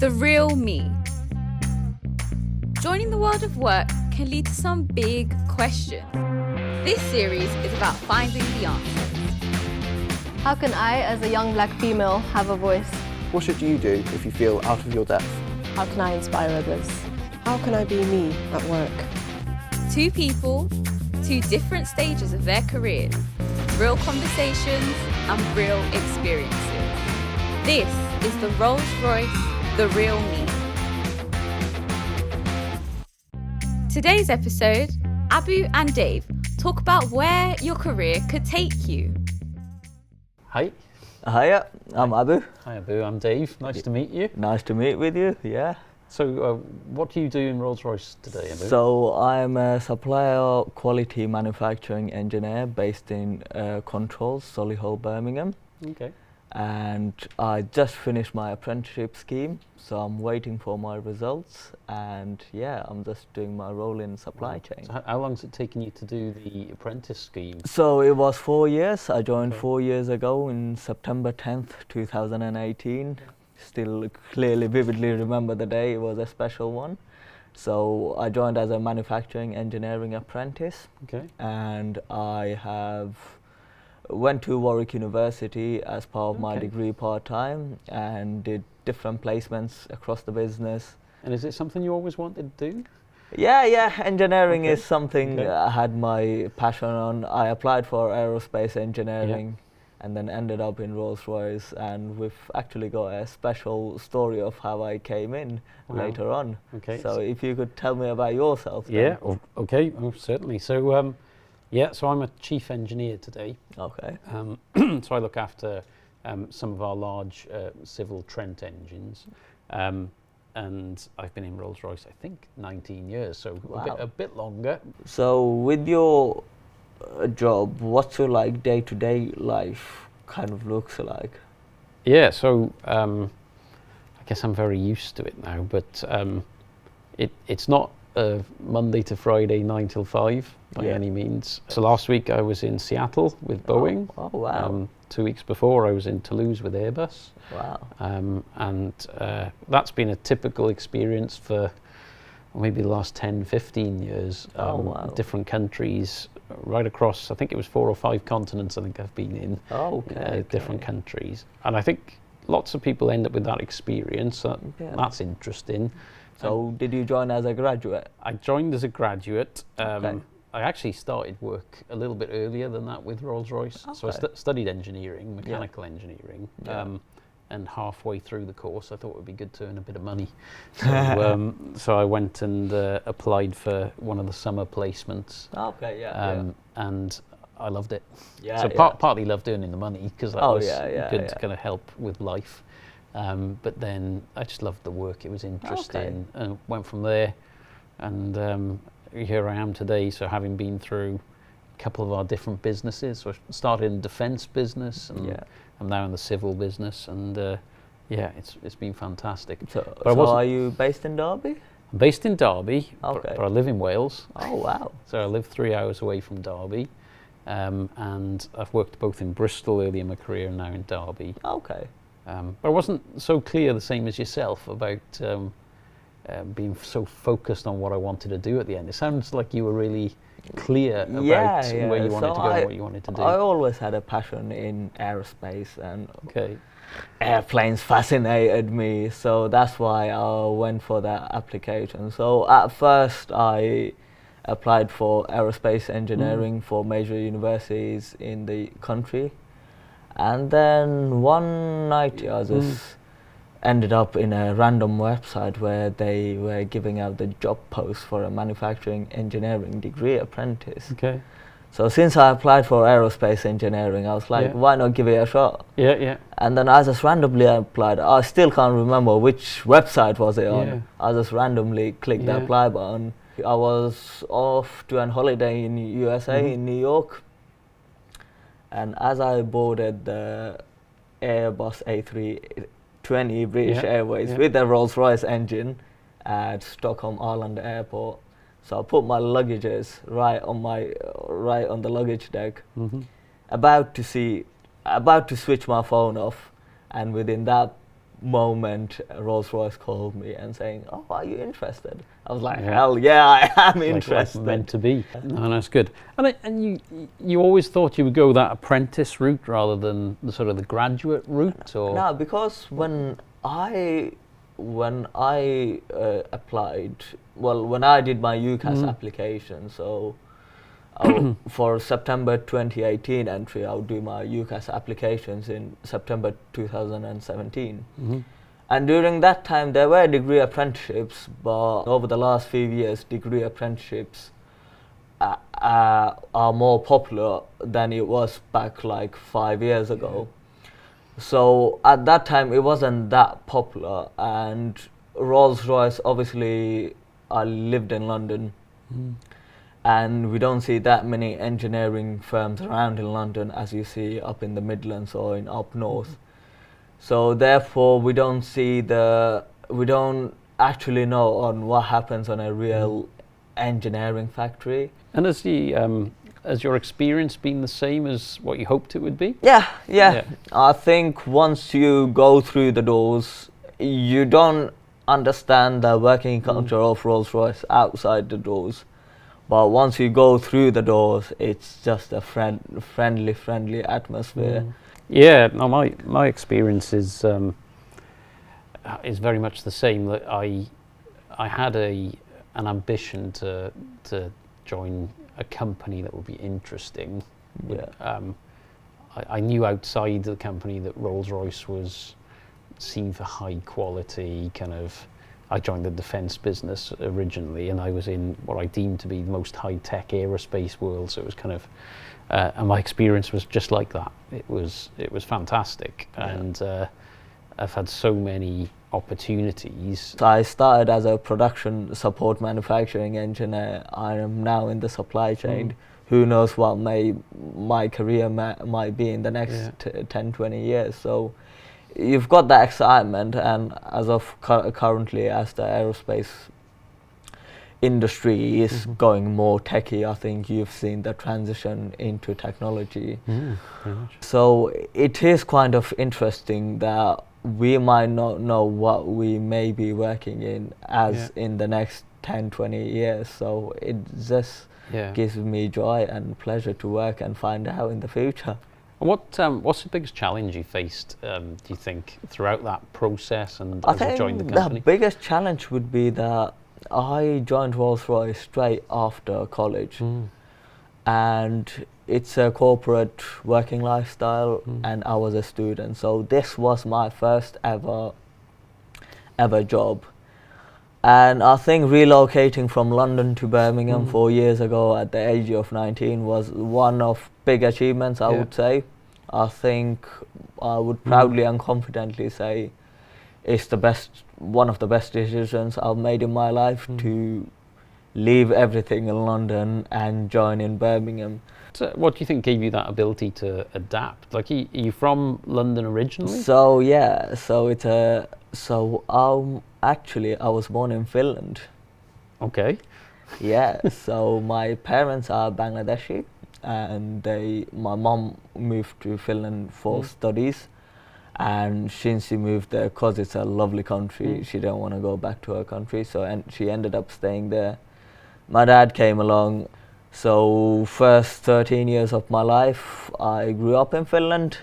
The real me. Joining the world of work can lead to some big questions. This series is about finding the answers. How can I, as a young black female, have a voice? What should you do if you feel out of your depth? How can I inspire others? How can I be me at work? Two people, two different stages of their careers, real conversations and real experiences. This is the Rolls-Royce, the real me. Today's episode, Abu and Dave talk about where your career could take you. Hi. Hiya, I'm Abu. Hi Abu, I'm Dave. Nice to meet you. Nice to meet with you, yeah. So what do you do in Rolls-Royce today, Abu? So I'm a supplier quality manufacturing engineer based in Controls, Solihull, Birmingham. Okay. And I just finished my apprenticeship scheme, so I'm waiting for my results, and yeah, I'm just doing my role in supply chain. So how long has it taken you to do the apprentice scheme? So it was 4 years. I joined 4 years ago in September 10th, 2018. Still clearly, vividly remember the day. It was a special one. So I joined as a manufacturing engineering apprentice. Okay. And I went to Warwick University as part of my degree part-time and did different placements across the business. And is it something you always wanted to do? Yeah, engineering is something I had my passion on. I applied for aerospace engineering and then ended up in Rolls-Royce, and we've actually got a special story of how I came in later on. Okay. So if you could tell me about yourself. Yeah, okay, certainly. So so I'm a chief engineer today. Okay. So I look after some of our large civil Trent engines. And I've been in Rolls-Royce, I think, 19 years, so a bit longer. So with your job, what's your day-to-day life kind of looks like? Yeah, so I guess I'm very used to it now, but it's not Monday to Friday 9 till 5 by any means. So last week I was in Seattle with Boeing. Oh wow. 2 weeks before I was in Toulouse with Airbus. Wow. And that's been a typical experience for maybe the last 10, 15 years. Wow. Different countries right across, I think it was 4 or 5 continents I think I've been in. Different countries. And I think lots of people end up with that experience. That's interesting. So did you join as a graduate? I joined as a graduate. I actually started work a little bit earlier than that with Rolls-Royce. So I studied engineering, mechanical engineering, and halfway through the course I thought it would be good to earn a bit of money. So I went and applied for one of the summer placements. And I loved it. Partly loved earning the money because that was good to kind of help with life. But then I just loved the work, it was interesting, and went from there, and here I am today, so having been through a couple of our different businesses. So I started in the defence business, and I'm now in the civil business, and it's been fantastic. So are you based in Derby? I'm based in Derby, but I live in Wales. Oh wow. So I live 3 hours away from Derby, and I've worked both in Bristol early in my career and now in Derby. Okay. But I wasn't so clear, the same as yourself, about being so focused on what I wanted to do at the end. It sounds like you were really clear about where you wanted to go and what you wanted to do. I always had a passion in aerospace, and airplanes fascinated me, so that's why I went for that application. So at first I applied for aerospace engineering for major universities in the country. And then one night I just ended up in a random website where they were giving out the job post for a manufacturing engineering degree apprentice. Okay. So since I applied for aerospace engineering, I was like, why not give it a shot? Yeah. And then I just randomly applied. I still can't remember which website was it on. I just randomly clicked the apply button. I was off to an holiday in USA, in New York. And as I boarded the Airbus A320 British Airways with a Rolls-Royce engine at Stockholm Arlanda Airport, so I put my luggages right on the luggage deck, about to switch my phone off, and within that moment Rolls-Royce called me and saying, "Oh, are you interested?" I was like, "Hell yeah, I am interested." Like meant to be. No, that's good. And you always thought you would go that apprentice route rather than the sort of the graduate route, or no? Because when I applied, well, when I did my UCAS application, so for September 2018 entry, I would do my UCAS applications in September 2017. And during that time, there were degree apprenticeships, but over the last few years, degree apprenticeships are more popular than it was back like 5 years ago. So at that time, it wasn't that popular, and Rolls-Royce, obviously, I lived in London, and we don't see that many engineering firms around in London as you see up in the Midlands or in up north. So therefore, we don't actually know on what happens on a real engineering factory. And has your experience been the same as what you hoped it would be? Yeah. I think once you go through the doors, you don't understand the working culture of Rolls-Royce outside the doors. But once you go through the doors, it's just a friendly atmosphere. Yeah, no, my experience is very much the same. That I had an ambition to join a company that would be interesting. I knew outside the company that Rolls-Royce was seen for high quality kind of. I joined the defence business originally, and I was in what I deemed to be the most high-tech aerospace world. So it was kind of, and my experience was just like that. It was fantastic, and I've had so many opportunities. So I started as a production support manufacturing engineer. I am now in the supply chain. Who knows what my career might be in the next 10, 20 years. So you've got that excitement, and as of currently, as the aerospace industry is going more techy, I think you've seen the transition into technology. Very much. So it is kind of interesting that we might not know what we may be working in in the next 10, 20 years. So it just gives me joy and pleasure to work and find out in the future. What's the biggest challenge you faced, do you think, throughout that process and as you joined the company? The biggest challenge would be that I joined Rolls-Royce straight after college, and it's a corporate working lifestyle, and I was a student. So this was my first ever job. And I think relocating from London to Birmingham 4 years ago at the age of 19 was one of big achievements, I would say. I think I would proudly and confidently say it's one of the best decisions I've made in my life to leave everything in London and join in Birmingham. So what do you think gave you that ability to adapt? Like, are you from London originally? So yeah, actually I was born in Finland. Okay. Yeah, so my parents are Bangladeshi, and my mom moved to Finland for studies, and since she moved there, because it's a lovely country, she didn't want to go back to her country, so she ended up staying there. My dad came along, so first 13 years of my life I grew up in Finland,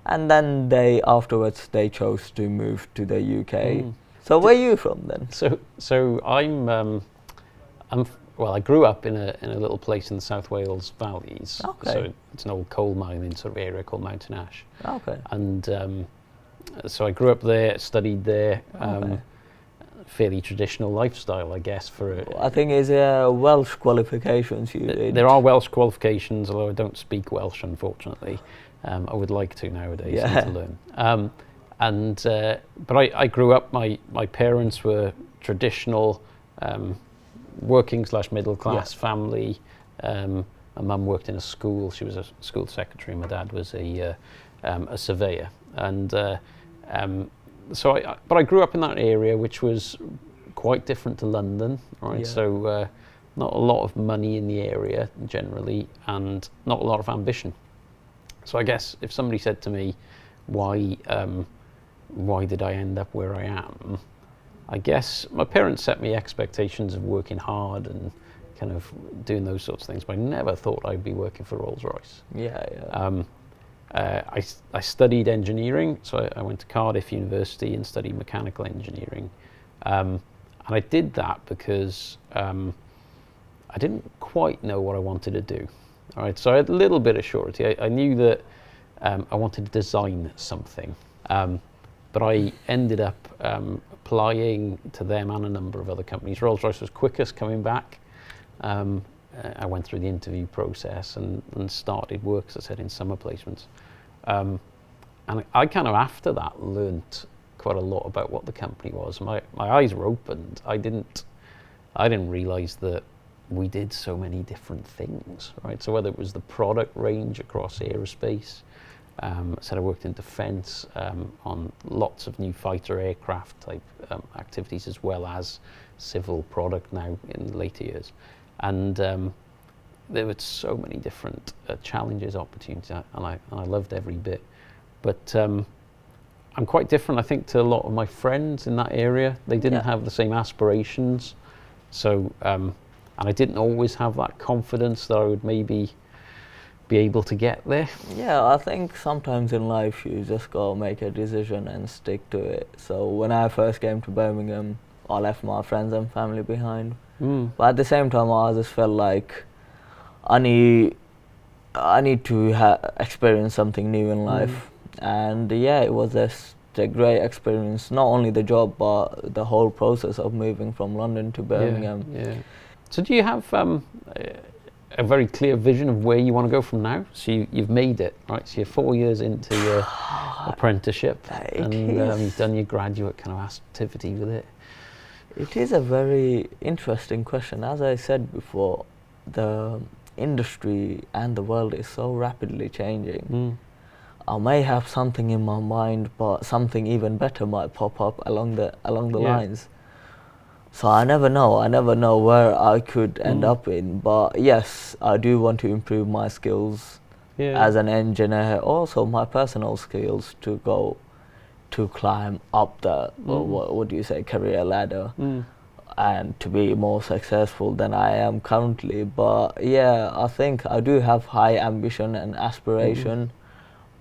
and then afterwards they chose to move to the UK. So where are you from then? So I grew up in a little place in the South Wales valleys. Okay. So it's an old coal mining sort of area called Mountain Ash. Okay. And so I grew up there, studied there. Fairly traditional lifestyle, I guess. I think it's Welsh qualifications you did. There are Welsh qualifications, although I don't speak Welsh, unfortunately. I would like to nowadays to learn. But I grew up. My parents were traditional. Working / middle class family. My mum worked in a school. She was a school secretary. My dad was a surveyor, and but I grew up in that area, which was quite different to London, right? Yeah. So not a lot of money in the area generally, and not a lot of ambition. So I guess if somebody said to me, why why did I end up where I am? I guess my parents set me expectations of working hard and kind of doing those sorts of things, but I never thought I'd be working for Rolls-Royce. I studied engineering, so I went to Cardiff University and studied mechanical engineering. And I did that because I didn't quite know what I wanted to do. All right, so I had a little bit of surety. I knew that I wanted to design something, but I ended up applying to them and a number of other companies. Rolls-Royce was quickest coming back. I went through the interview process and started work, as I said, in summer placements. And I kind of, after that, learnt quite a lot about what the company was. My eyes were opened. I didn't realise that we did so many different things, right? So whether it was the product range across aerospace, I worked in defence on lots of new fighter aircraft type activities, as well as civil product now in later years. And there were so many different challenges, opportunities, and I loved every bit. But I'm quite different, I think, to a lot of my friends in that area. They didn't have the same aspirations. So, and I didn't always have that confidence that I would maybe be able to get there. Yeah, I think sometimes in life you just gotta make a decision and stick to it. So when I first came to Birmingham, I left my friends and family behind. But at the same time, I just felt like I need to experience something new in life. And yeah, it was just a great experience, not only the job, but the whole process of moving from London to Birmingham. Yeah. So do you have a very clear vision of where you want to go from now? So you've made it, right? So you're 4 years into your apprenticeship, and you've done your graduate kind of activity with it. It is a very interesting question. As I said before, the industry and the world is so rapidly changing. I may have something in my mind, but something even better might pop up along the lines. So I never know where I could end up in. But yes, I do want to improve my skills as an engineer, also my personal skills to climb up the what do you say, career ladder, and to be more successful than I am currently. But yeah, I think I do have high ambition and aspiration.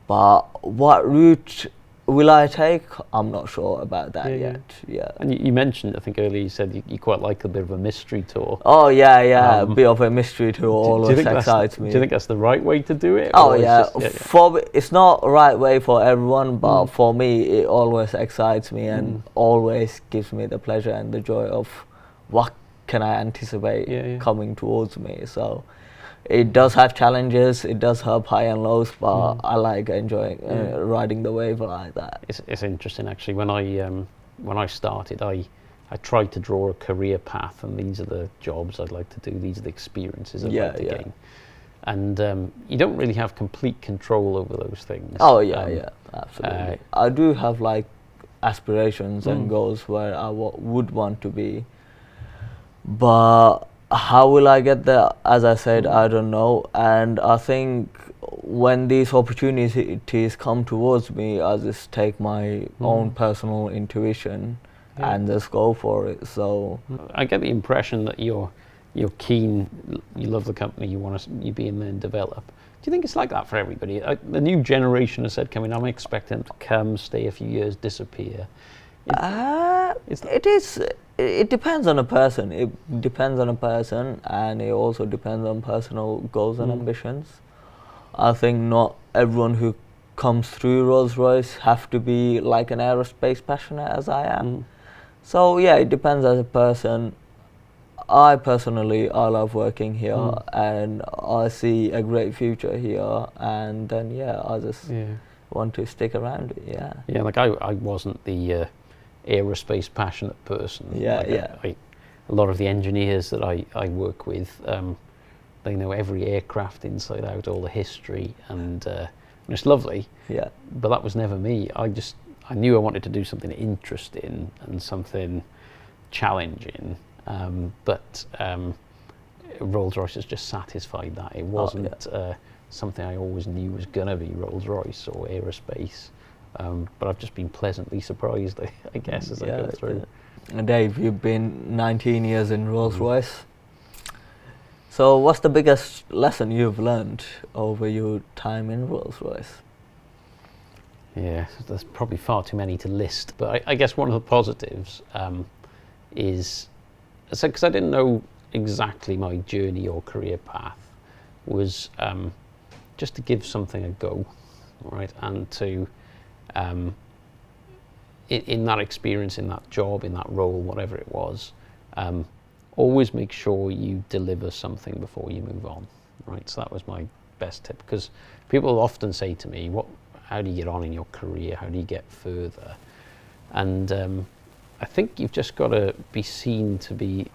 But what route will I take? I'm not sure about that yet. Yeah. And you mentioned, I think earlier, you said you quite like a bit of a mystery tour. Oh yeah, a bit of a mystery tour always excites me. Do you think that's the right way to do it? Oh yeah, it's not the right way for everyone, but for me it always excites me and always gives me the pleasure and the joy of what can I anticipate coming towards me. So it does have challenges, it does have high and lows, but I like enjoying riding the wave like that. It's interesting actually. When I started, I tried to draw a career path, and these are the jobs I'd like to do. These are the experiences I'd like to gain. And you don't really have complete control over those things. Oh yeah, absolutely. I do have like aspirations and goals where I would want to be, but how will I get there? As I said, I don't know. And I think when these opportunities come towards me, I just take my own personal intuition and just go for it. So I get the impression that you're keen, you love the company, you be in there and develop. Do you think it's like that for everybody? The new generation has said coming, I'm expecting them to come, stay a few years, disappear. It depends on a person. It depends on a person, and it also depends on personal goals and ambitions. I think not everyone who comes through Rolls-Royce have to be like an aerospace passionate as I am. So yeah, it depends as a person. I personally, I love working here, and I see a great future here, and then I just want to stick around it. Yeah, like I wasn't the aerospace passionate person. A lot of the engineers that I work with, they know every aircraft inside out, all the history, and it's lovely. But that was never me. I knew I wanted to do something interesting and something challenging. But Rolls-Royce has just satisfied that. It wasn't something I always knew was gonna be Rolls-Royce or aerospace. but I've just been pleasantly surprised, I guess, as I go through. And Dave, you've been 19 years in Rolls-Royce. So what's the biggest lesson you've learned over your time in Rolls-Royce? Yeah, there's probably far too many to list, but I guess one of the positives is, because I didn't know exactly my journey or career path, was just to give something a go, right? And to, in that experience, in that job, in that role, whatever it was, always make sure you deliver something before you move on, right? So that was my best tip, because people often say to me, how do you get on in your career? How do you get further? And I think you've just got to be seen to be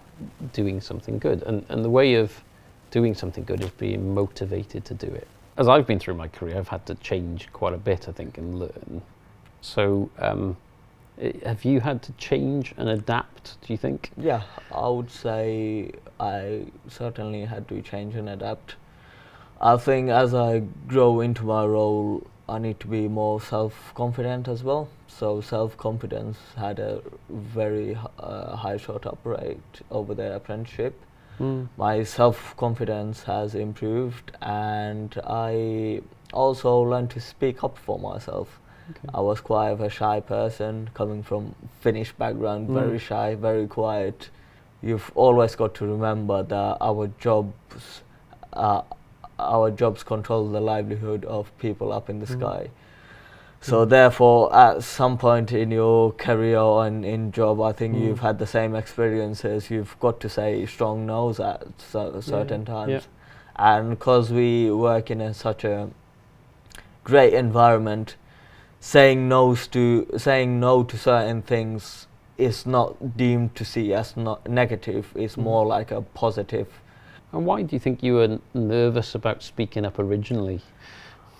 doing something good. And the way of doing something good is being motivated to do it. As I've been through my career, I've had to change quite a bit, I think, and learn. So have you had to change and adapt, do you think? Yeah, I would say I certainly had to change and adapt. I think as I grow into my role, I need to be more self-confident as well. So self-confidence had a very high short-up rate over the apprenticeship. My self-confidence has improved, and I also learned to speak up for myself. Okay. I was quite a shy person, coming from Finnish background, very shy, very quiet. You've always got to remember that our jobs control the livelihood of people up in the sky. So therefore, at some point in your career and in job, I think you've had the same experiences. You've got to say strong no's at certain times. Yeah. And because we work in such a great environment, saying no to certain things is not deemed to see as not negative. It's more like a positive. And why do you think you were nervous about speaking up originally?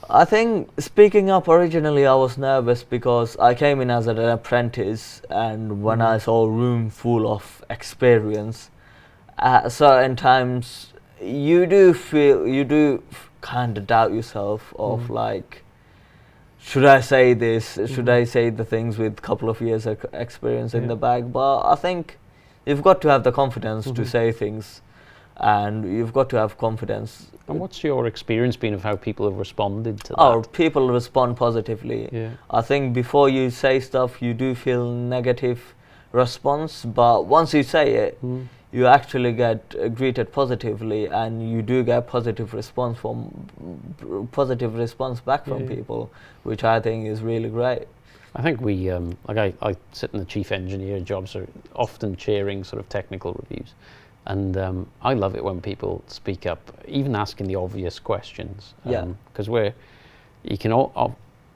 I think speaking up originally I was nervous because I came in as an apprentice, and when I saw a room full of experience, at certain times you do kind of doubt yourself of like, should I say this? Should I say the things with a couple of years of experience in the bag? But I think you've got to have the confidence to say things, and you've got to have confidence. And what's your experience been of how people have responded to that? Oh, people respond positively. Yeah. I think before you say stuff, you do feel negative response, but once you say it, you actually get greeted positively, and you do get positive response back from people, which I think is really great. I think we, I sit in the chief engineer job, so often chairing sort of technical reviews. And I love it when people speak up, even asking the obvious questions. Because you can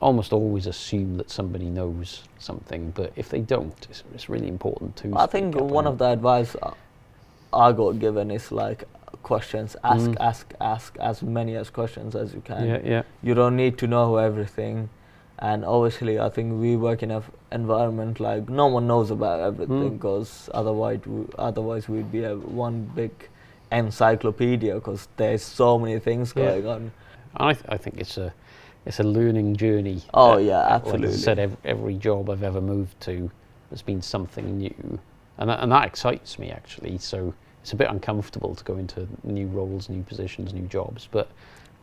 almost always assume that somebody knows something, but if they don't, it's really important to I think one of the advice I got given is like questions, ask as many questions as you can. You don't need to know everything. And obviously, I think we work in an environment like no one knows about everything, because otherwise we'd be one big encyclopedia, because there's so many things going on. I think it's a learning journey. Oh yeah, absolutely. Like I said, every job I've ever moved to has been something new, and that excites me actually. So it's a bit uncomfortable to go into new roles, new positions, new jobs, but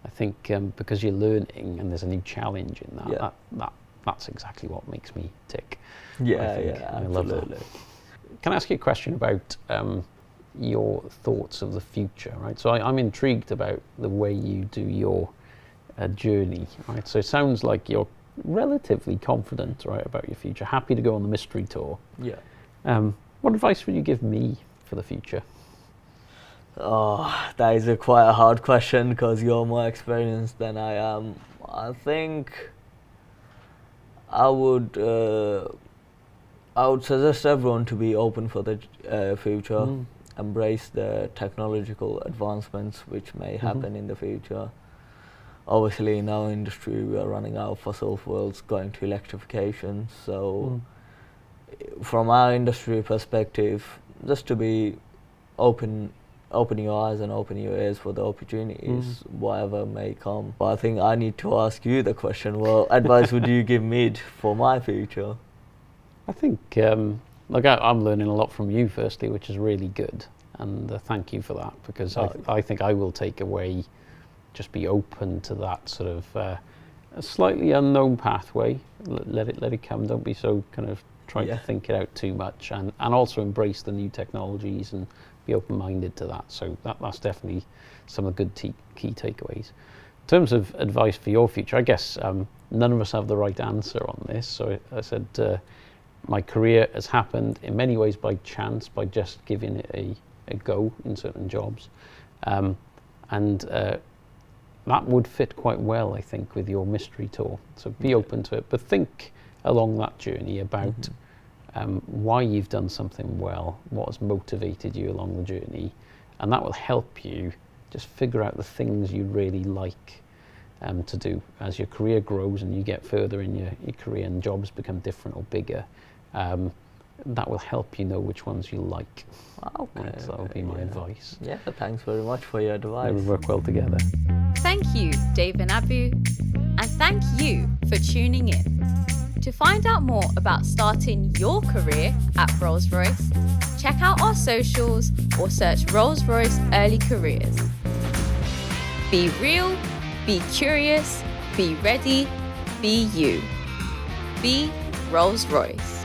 I think because you're learning and there's a new challenge in that, that's exactly what makes me tick. Absolutely. I love that. Can I ask you a question about your thoughts of the future, right? So I'm intrigued about the way you do your journey, right? So it sounds like you're relatively confident, right, about your future, happy to go on the mystery tour. Yeah. What advice would you give me for the future? Oh, that is quite a hard question, because you're more experienced than I am. I think I would suggest everyone to be open for the future, embrace the technological advancements which may happen in the future. Obviously, in our industry, we are running out of fossil fuels, going to electrification. So, from our industry perspective, just to be open open your eyes and open your ears for the opportunities, whatever may come. But I think I need to ask you the question, what advice would you give me for my future? I think, I'm learning a lot from you firstly, which is really good. And thank you for that, because I think I will take away, just be open to that sort of a slightly unknown pathway. Let it come. Don't be so kind of trying to think it out too much, and also embrace the new technologies and be open-minded to that. So that's definitely some of the good key takeaways. In terms of advice for your future, I guess none of us have the right answer on this. So I said my career has happened in many ways by chance, by just giving it a go in certain jobs, and that would fit quite well, I think, with your mystery tour. So be open to it, but think along that journey about why you've done something well, what has motivated you along the journey, and that will help you just figure out the things you really like to do as your career grows and you get further in your career and jobs become different or bigger. That will help you know which ones you like. Okay. So that would be my advice. Yeah, thanks very much for your advice. We work well together. Thank you, Dave and Abu, and thank you for tuning in. To find out more about starting your career at Rolls-Royce, check out our socials or search Rolls-Royce Early Careers. Be real, be curious, be ready, be you. Be Rolls-Royce.